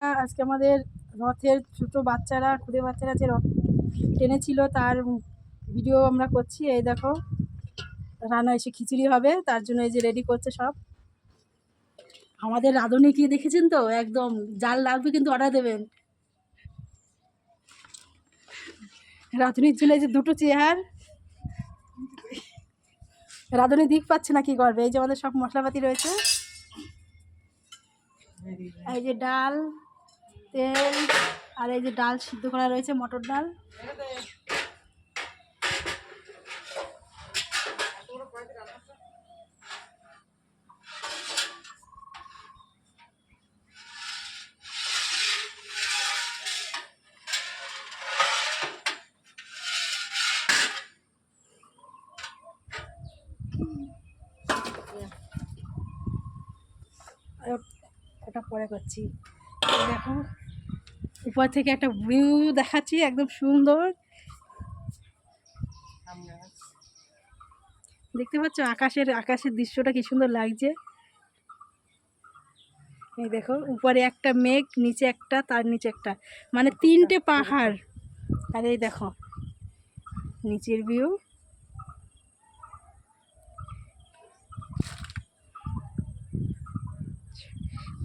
আজকে আমাদের রথের ছোটো বাচ্চারা খুদে বাচ্চারা যে রথ টেনেছিল তার ভিডিও আমরা করছি। এই দেখো রান্না এসে খিচুড়ি হবে, তার জন্য এই যে রেডি করছে সব। আমাদের রাঁধুনি কি দেখেছেন তো, একদম জাল লাগবে কিন্তু অর্ডার দেবেন। রাঁধুনির জন্য এই যে দুটো চেয়ার, রাঁধুনি দিক পাচ্ছে না কি করবে। এই যে আমাদের সব মশলাপাতি রয়েছে, এই যে ডাল, তেল, আর এই যে ডাল সিদ্ধ করা রয়েছে, মটর ডাল। ওটা পরে করছি। দেখো উপর থেকে একটা ভিউ দেখাচ্ছি, একদম সুন্দর দেখতে পাচ্ছ। আকাশের দৃশ্যটা কি সুন্দর লাগছে। এই দেখো উপরে একটা মেঘ, নিচে একটা, তার নিচে একটা, মানে তিনটে পাহাড়। আর এই দেখো নিচের ভিউ।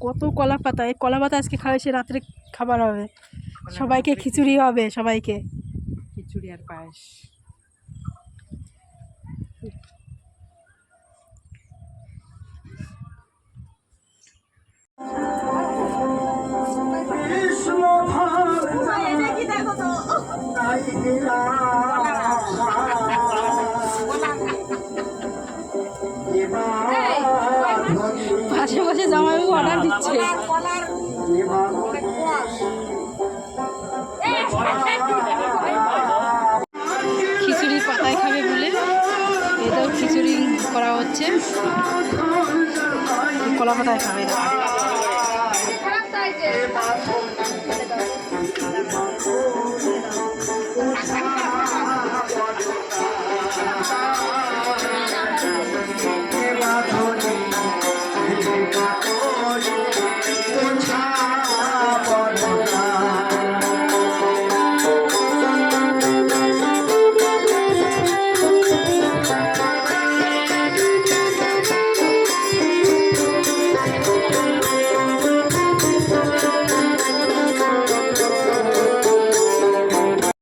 কত কলা পাতা, এই কলা পাতা আজকে খাওয়াইছে, রাত্রে খাবার হবে সবাইকে, খিচুড়ি হবে সবাইকে, খিচুড়ি আর পায়েস। পাশে বসে জামাইবাবু অর্ডার দিচ্ছে। খিচুড়ি পাতায় খাবে বলে এটাও খিচুড়ি করা হচ্ছে, কলা পাতায় খাবে।